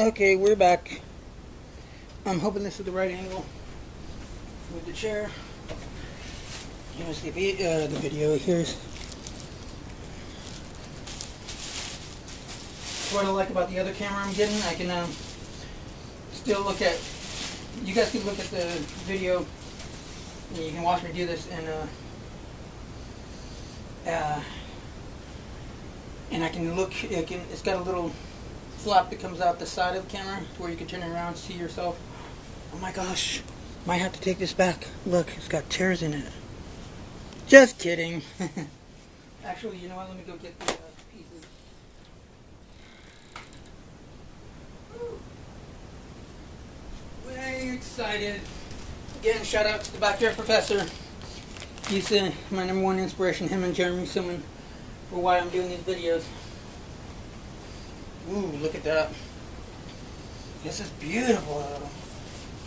Okay, we're back. I'm hoping this is the right angle with the chair. Here's the video. Here's what I like about the other camera I'm getting. I can still look at. You guys can look at the video, and you can watch me do this, and I can look. It's got a little flap that comes out the side of the camera where you can turn it around and see yourself. Oh my gosh, might have to take this back. Look, it's got tears in it. Just kidding. Actually, you know what? Let me go get the pieces. Way excited. Again, shout out to the Backyard Professor. He's my number one inspiration, him and Jeremy Simon, for why I'm doing these videos. Ooh, look at that. This is beautiful.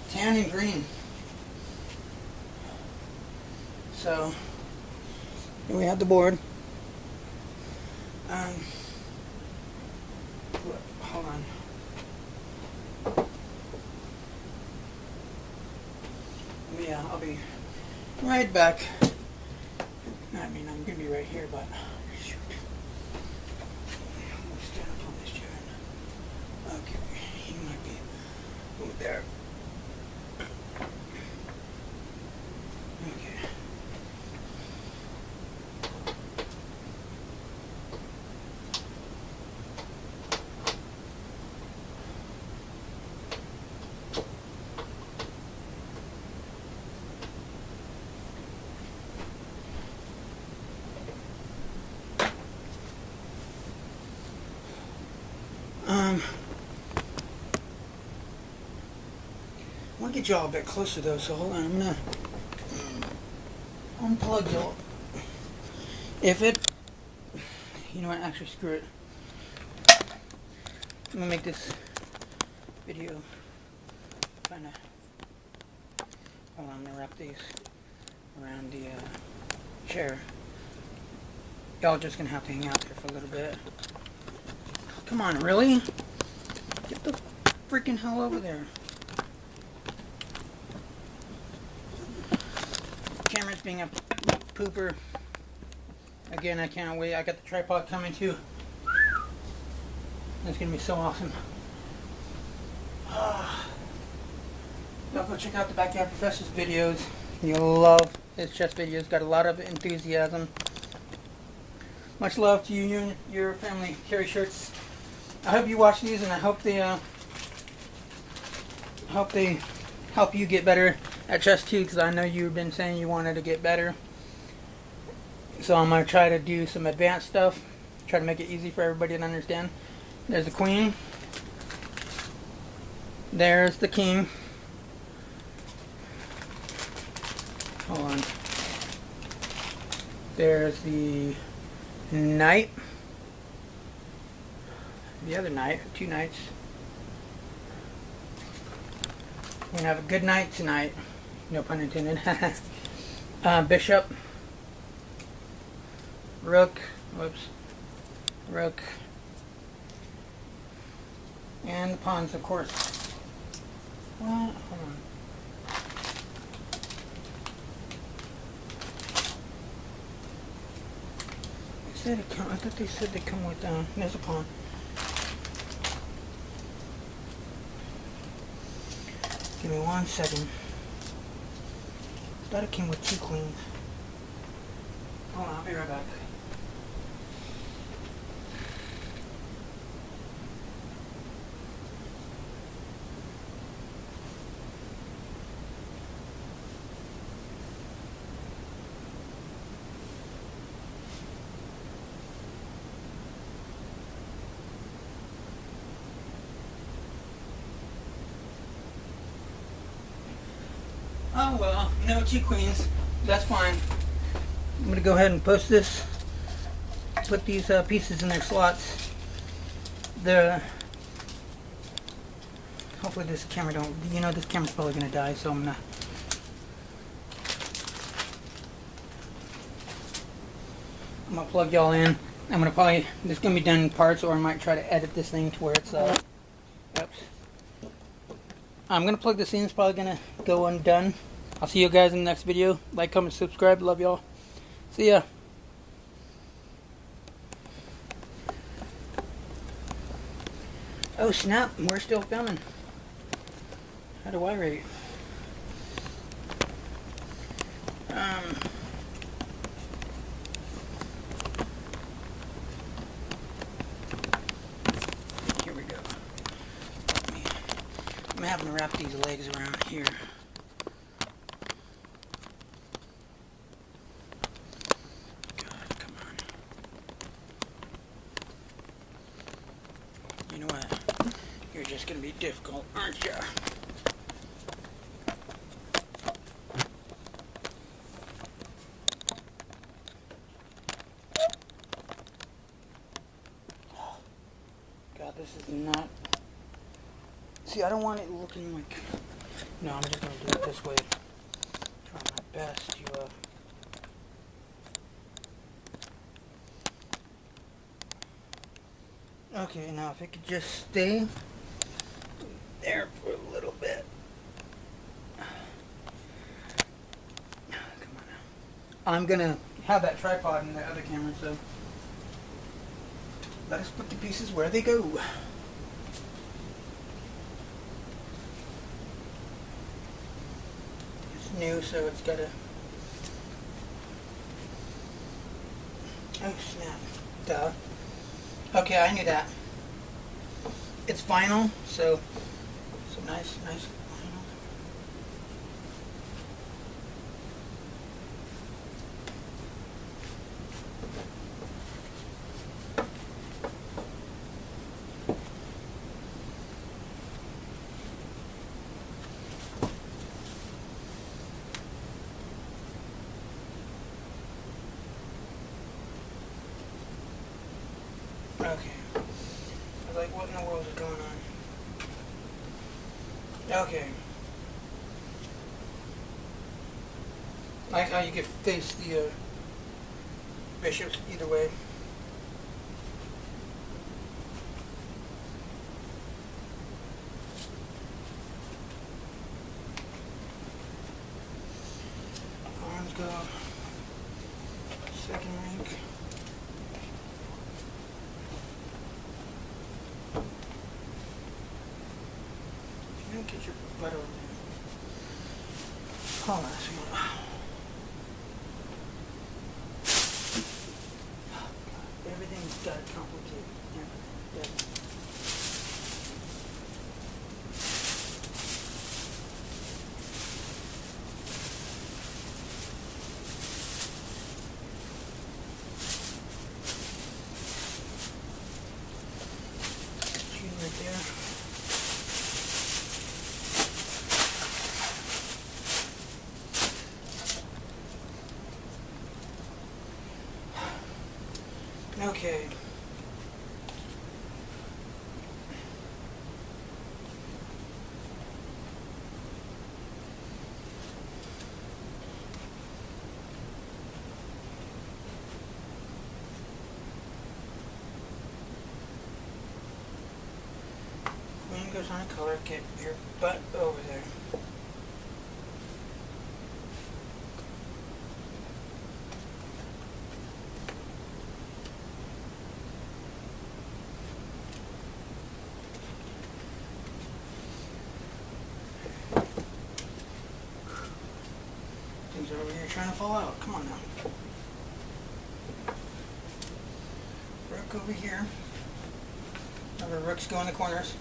Tan and green. So, here we have the board. Hold on. Yeah, I'll be right back. I mean, I'm going to be right here, but shoot. Let me stand up on this chair. Okay, he might be over there. Okay. I want to get y'all a bit closer though, so hold on, I'm gonna unplug y'all. If it, you know what, actually screw it. I'm gonna make this video kinda, hold on, I'm gonna wrap these around the chair. Y'all just gonna have to hang out there for a little bit. Come on, really? Get the freaking hell over there. Camera's being a pooper. Again, I can't wait. I got the tripod coming too. That's gonna be so awesome. Y'all go check out the Backyard Professor's videos. You'll love his chess videos. Got a lot of enthusiasm. Much love to you and your family. Carry shirts. I hope you watch these, and I hope they help you get better at chess too, because I know you've been saying you wanted to get better. So I'm going to try to do some advanced stuff, try to make it easy for everybody to understand. There's the queen. There's the king. Hold on. There's the knight. The other knight, two knights. We're going to have a good night tonight. No pun intended. Bishop. Rook. Whoops. Rook. And the pawns, of course. What? Hold on. I thought they said they come with, there's a pawn. Give me 1 second. I thought it came with 2 queens. Hold on, I'll be right back. Oh well, no 2 queens. That's fine. I'm going to go ahead and post this. Put these pieces in their slots. Hopefully this camera don't, this camera's probably going to die, so I'm going to plug y'all in. I'm going to probably, this is going to be done in parts, or I might try to edit this thing to where it's Oops. I'm gonna plug this in. It's probably gonna go undone. I'll see you guys in the next video. Like, comment, subscribe. Love y'all. See ya. Oh snap, we're still filming. How do I rate? Here we go. I'm having to wrap these legs around here. God, come on. You know what? You're just gonna be difficult, aren't you? God, this is not... See, I don't want it looking like... No, I'm just gonna do it this way. Try my best to, Okay, now if it could just stay there for a little bit. Come on now. I'm gonna have that tripod in the other camera, so let us put the pieces where they go. It's new, so it's gotta... Oh snap. Duh. Okay, I knew that. It's vinyl, so nice vinyl. Okay. I was like, what in the world is going on? Okay. Like how you could face the bishops either way. Arms go. Second rank. Get your butt over there. Hold on a second. Everything's got it complicated. Yeah. Shoot right there. Okay. Queen goes on a color, get your butt over there. Things are over here trying to fall out. Come on now. Rook over here. Remember, rooks go in the corners.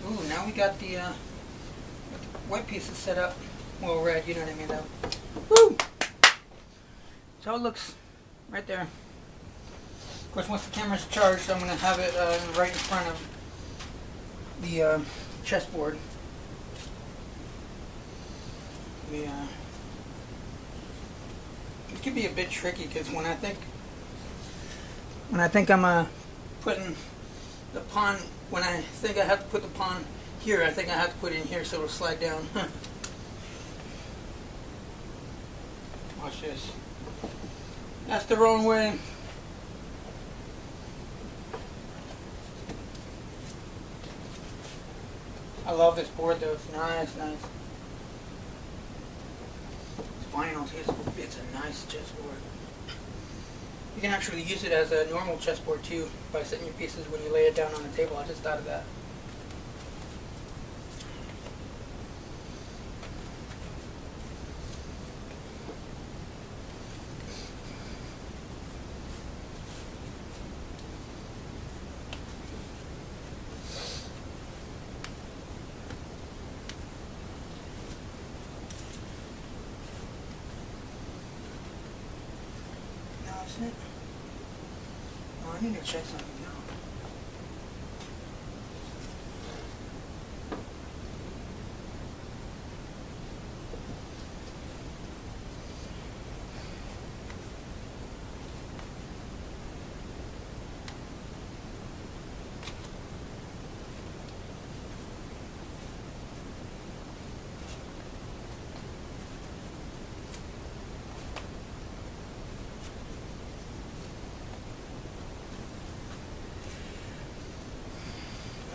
Ooh, now we got the white pieces set up. Well, red, you know what I mean, though. Woo! So it looks right there. Of course, once the camera's charged, I'm going to have it right in front of the chessboard. It could be a bit tricky because when I think I'm putting the pawn, when I think I have to put the pawn here, I think I have to put it in here so it'll slide down. Watch this. That's the wrong way. I love this board though. It's nice. It's vinyl. It's a nice chessboard. You can actually use it as a normal chessboard too by setting your pieces when you lay it down on the table. I just thought of that. It? Oh, I need to check something now.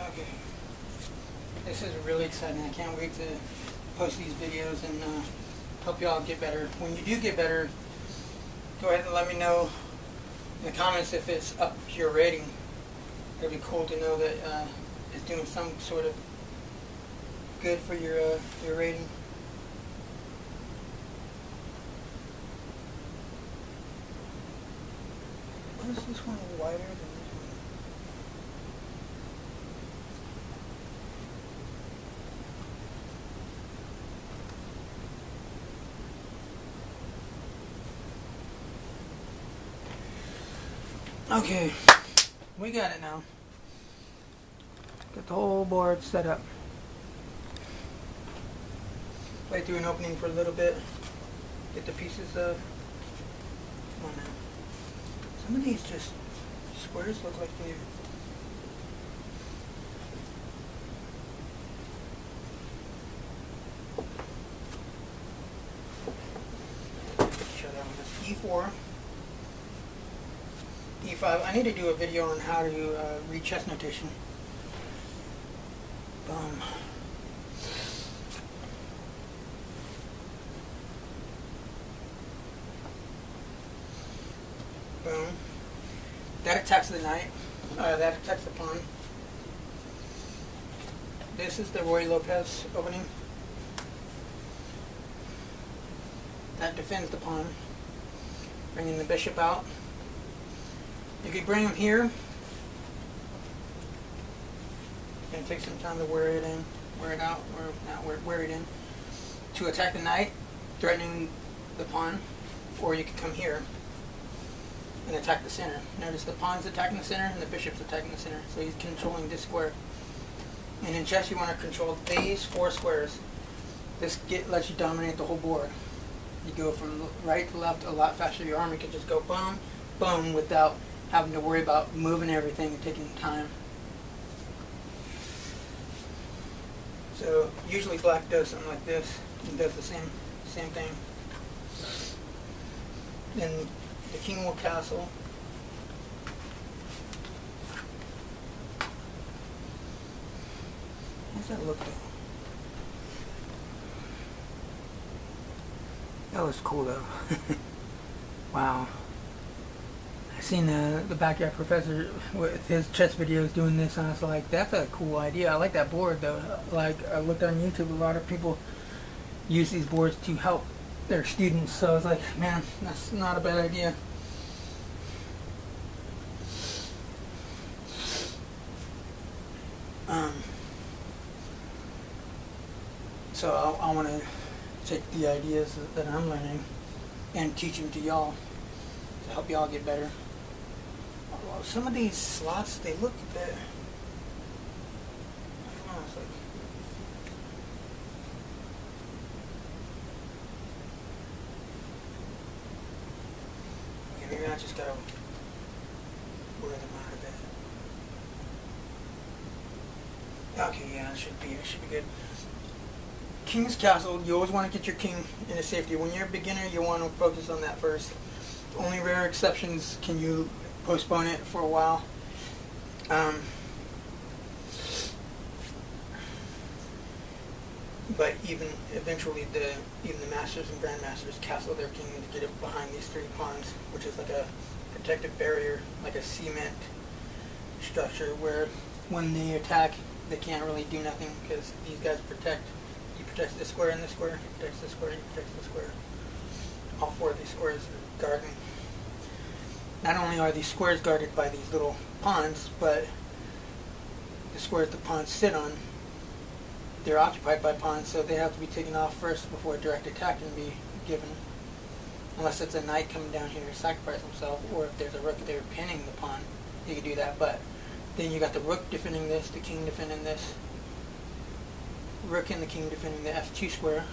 Okay. This is really exciting. I can't wait to post these videos and help y'all get better. When you do get better, go ahead and let me know in the comments if it's up to your rating. It'd be cool to know that it's doing some sort of good for your rating. Why is this one wider than this one? Okay, we got it now. Got the whole board set up. Play through an opening for a little bit. Get the pieces of. Come on now. Some of these just squares look like they're. Show that one. That's E4. E5. I need to do a video on how to read chess notation. Boom. Boom. That attacks the knight. That attacks the pawn. This is the Ruy Lopez opening. That defends the pawn. Bringing the bishop out. You could bring him here. Gonna take some time to wear it in, wear it out, or not wear it in. To attack the knight, threatening the pawn, or you could come here and attack the center. Notice the pawn's attacking the center and the bishop's attacking the center, so he's controlling this square. And in chess, you want to control these 4 squares. This lets you dominate the whole board. You go from right to left a lot faster. Your army can just go boom, boom, without having to worry about moving everything and taking time. So usually black does something like this. He does the same thing. Then the king will castle. How's that look though? That was cool though. Wow. I seen the backyard professor with his chess videos doing this, and I was like, that's a cool idea. I like that board though. Like, I looked on YouTube, a lot of people use these boards to help their students, so I was like, man, that's not a bad idea. So I want to take the ideas that I'm learning and teach them to y'all to help y'all get better. Well, some of these slots, they look a bit, I don't know, it's like, okay, maybe I just gotta wear them out a bit. Okay, yeah, it should be good. King's Castle, you always want to get your king into safety. When you're a beginner, you want to focus on that first. Only rare exceptions can you postpone it for a while. But even eventually, even the masters and grandmasters castle their king to get it behind these 3 pawns, which is like a protective barrier, like a cement structure, where when they attack, they can't really do nothing because these guys protect. He protects this square and this square. He protects this square. He protects this square. All 4 of these squares are guarding. Not only are these squares guarded by these little pawns, but the squares the pawns sit on, they're occupied by pawns, so they have to be taken off first before a direct attack can be given. Unless it's a knight coming down here to sacrifice himself, or if there's a rook there pinning the pawn, you can do that. But then you got the rook defending this, the king defending this, rook and the king defending the f2 square,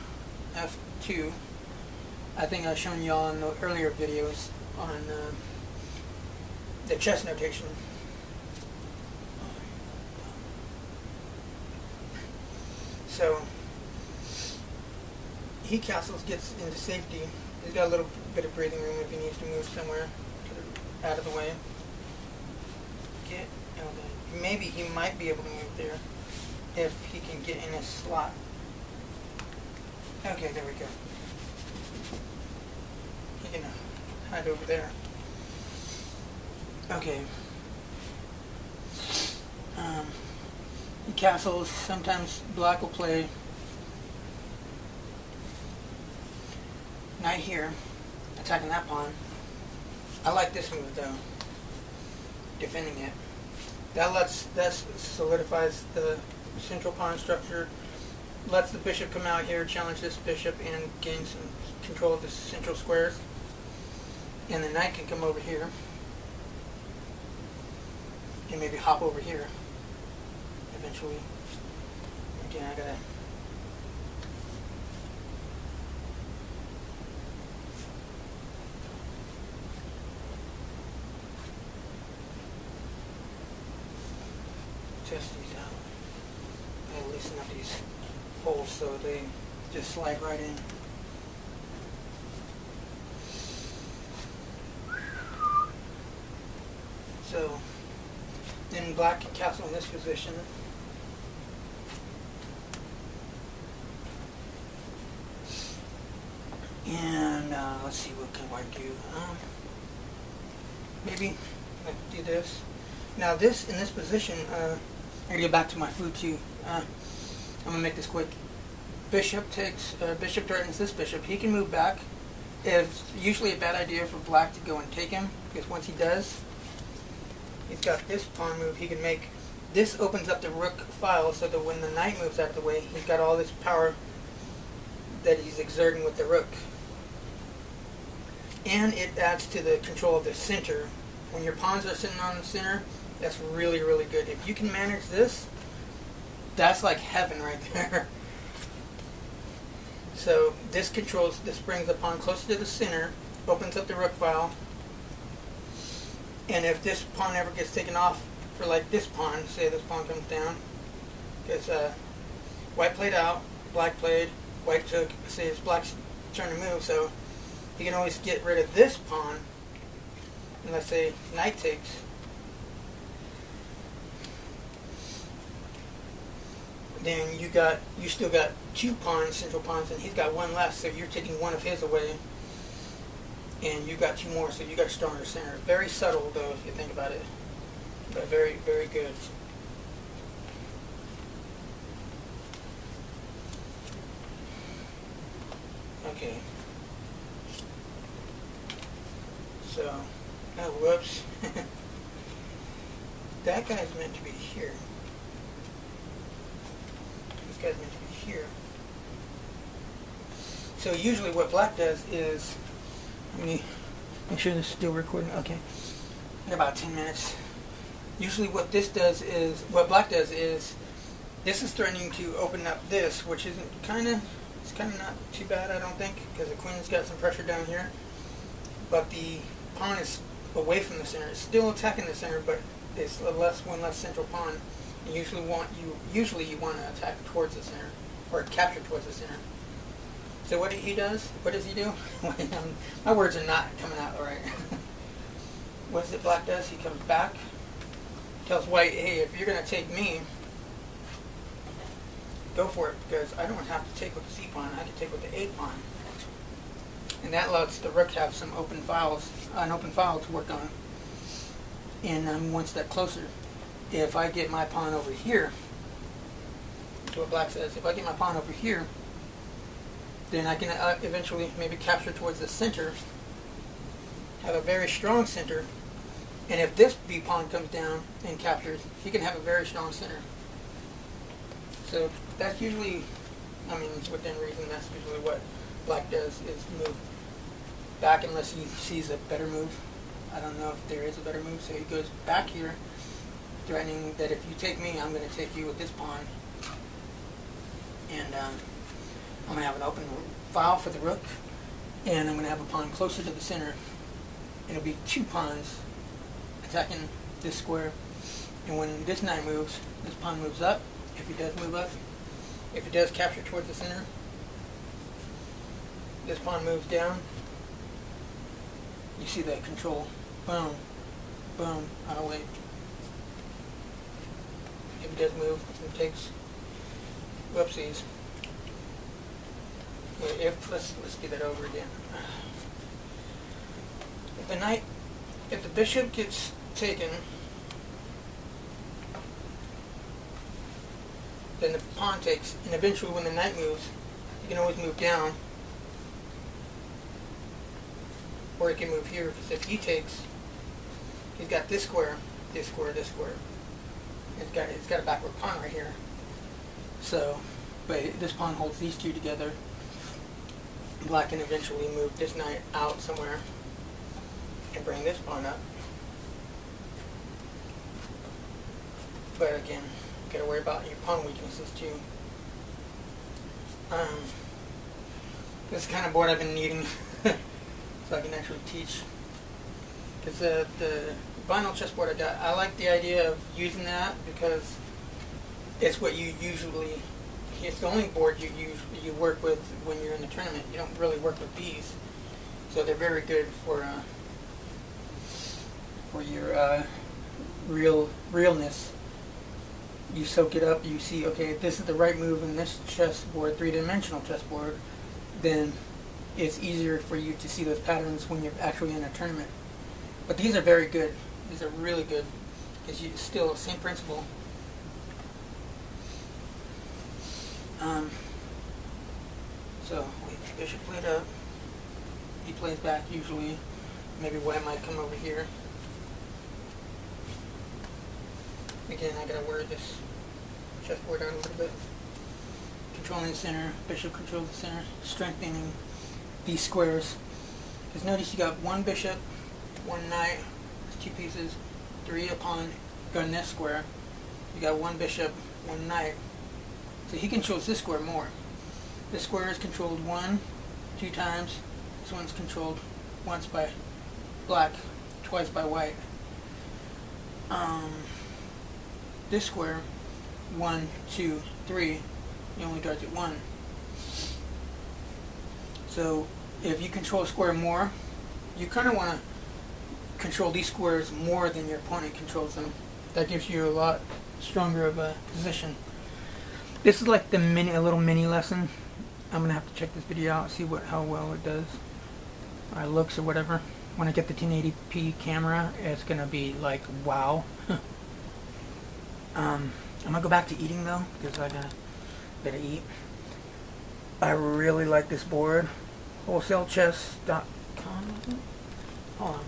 f2. I think I've shown y'all in the earlier videos on the chess notation. So he castles, gets into safety. He's got a little bit of breathing room if he needs to move somewhere out of the way. Maybe he might be able to move there if he can get in his slot. Okay, there we go. He can hide over there. Okay. Castles, sometimes black will play knight here, attacking that pawn. I like this move though, defending it. That solidifies the central pawn structure, lets the bishop come out here, challenge this bishop, and gain some control of the central squares. And the knight can come over here and maybe hop over here eventually. Again, I gotta test these out. I gotta loosen up these holes so they just slide right in. So then black can castle in this position. And let's see, what can white do? Maybe I can do this. Now this, in this position, I gotta get back to my food too. I'm gonna make this quick. Bishop takes, bishop threatens this bishop. He can move back. It's usually a bad idea for black to go and take him, because once he does, he's got this pawn move he can make. This opens up the rook file so that when the knight moves out of the way, he's got all this power that he's exerting with the rook. And it adds to the control of the center. When your pawns are sitting on the center, that's really, really good. If you can manage this, that's like heaven right there. So this brings the pawn closer to the center, opens up the rook file, and if this pawn ever gets taken off for like this pawn, say this pawn comes down, because white played out, black played, white took, say it's black's turn to move, so he can always get rid of this pawn, and let's say knight takes. Then you still got 2 pawns, central pawns, and he's got 1 left, so you're taking 1 of his away, and you got 2 more, so you got a stronger center. Very subtle though, if you think about it, but very, very good. Okay. So, oh whoops. That guy's meant to be here. This guy's meant to be here. So usually what black does is, let me make sure this is still recording. Okay. in about 10 minutes. Usually what black does is, this is threatening to open up this, which isn't it's kind of not too bad, I don't think, because the queen's got some pressure down here. But the pawn is away from the center. It's still attacking the center, but it's one less central pawn. And usually you want to attack towards the center, or capture towards the center. So what he does? What does he do? My words are not coming out right. What is it black does? He comes back, tells white, hey, if you're going to take me, go for it, because I don't have to take with the C pawn. I can take with the A pawn. And that lets the rook have an open file to work on. And I'm one step closer. If I get my pawn over here, that's what black says, if I get my pawn over here, then I can eventually maybe capture towards the center, have a very strong center, and if this B pawn comes down and captures, he can have a very strong center. So that's usually, within reason, that's usually what black does, is move back unless he sees a better move. I don't know if there is a better move, so he goes back here, threatening that if you take me, I'm going to take you with this pawn. And I'm going to have an open file for the rook, and I'm going to have a pawn closer to the center. It'll be two pawns attacking this square, and when this knight moves, this pawn moves up. If he does move up, if he does capture towards the center, this pawn moves down. You see that control, boom, boom, out of way. If he does move, it takes, whoopsies. Let's do that over again. If the bishop gets taken, then the pawn takes, and eventually when the knight moves, you can always move down, or he can move here, because if he takes, he's got this square, this square, this square. It's got a backward pawn right here. So, but this pawn holds these two together. Black can eventually move this knight out somewhere and bring this pawn up. But again, you gotta worry about your pawn weaknesses too. This is the kind of board I've been needing so I can actually teach. Because the vinyl chessboard I got, I like the idea of using that because it's what you usually, it's the only board you work with when you're in the tournament. You don't really work with these. So they're very good for your realness. You soak it up, you see, okay, this is the right move in this chessboard, three-dimensional chessboard, then it's easier for you to see those patterns when you're actually in a tournament. But these are very good. These are really good because you still the same principle. So bishop played up. He plays back usually. Maybe white might come over here. Again, I gotta wear this chessboard out a little bit. Controlling the center, bishop controls the center, strengthening these squares. Because notice you got one bishop, one knight, two pieces, three a pawn, got in this square. You got one bishop, one knight. So he controls this square more. This square is controlled two times. This one's controlled once by black, twice by white. This square, 1, 2, 3, you only guards it 1. So if you control a square more, you kind of want to control these squares more than your opponent controls them. That gives you a lot stronger of a position. This is like a little mini lesson. I'm gonna have to check this video out, see how well it does, or it looks or whatever. When I get the 1080p camera, it's gonna be like wow. I'm gonna go back to eating though, because I gotta eat. I really like this board. WholesaleChess.com. Hold on.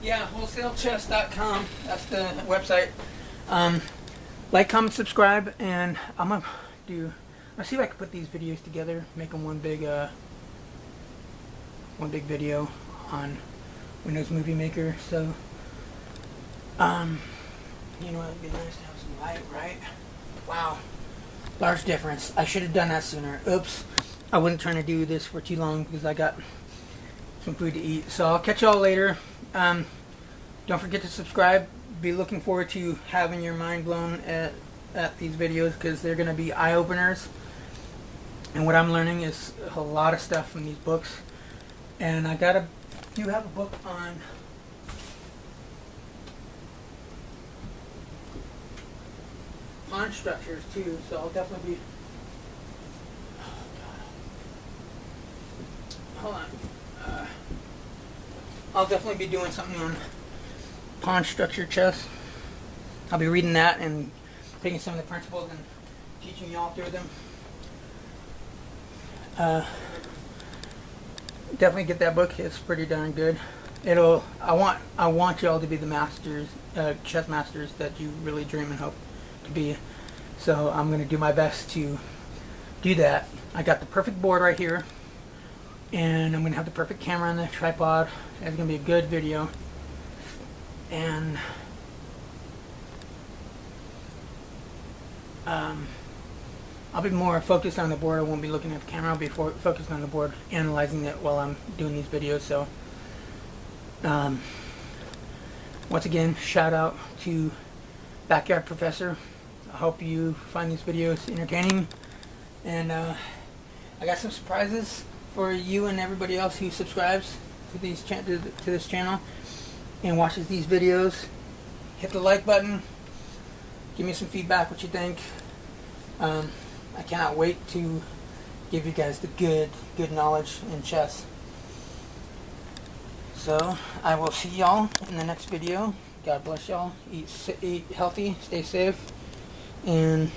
Yeah, WholesaleChess.com. That's the website. Like, comment, subscribe, and I'll see if I can put these videos together, make them one big video on Windows Movie Maker. So, you know, it'd be nice to have some light, right? Wow, large difference. I should have done that sooner. Oops. I wasn't trying to do this for too long because I got some food to eat. So I'll catch y'all later. Don't forget to subscribe. Be looking forward to having your mind blown at these videos, because they're going to be eye-openers. And what I'm learning is a lot of stuff from these books. And I do have a book on pawn structures too, so I'll definitely be... Oh, God. Hold on. I'll definitely be doing something on pawn structure chess. I'll be reading that and taking some of the principles and teaching y'all through them. Definitely get that book. It's pretty darn good. I want y'all to be the masters, chess masters that you really dream and hope to be. So I'm going to do my best to do that. I got the perfect board right here, and I'm going to have the perfect camera on the tripod. It's going to be a good video. And I'll be more focused on the board. I won't be looking at the camera. I'll be focused on the board, analyzing it while I'm doing these videos. So once again, shout out to Backyard Professor. I hope you find these videos entertaining, and I got some surprises for you and everybody else who subscribes to this channel and watches these videos. Hit the like button. Give me some feedback, what you think. I cannot wait to give you guys the good knowledge in chess. So I will see y'all in the next video. God bless y'all. Eat healthy, stay safe, and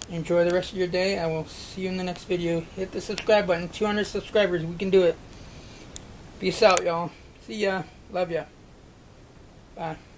enjoy the rest of your day. I will see you in the next video. Hit the subscribe button. 200 subscribers. We can do it. Peace out, y'all. See ya. Love ya. Bye.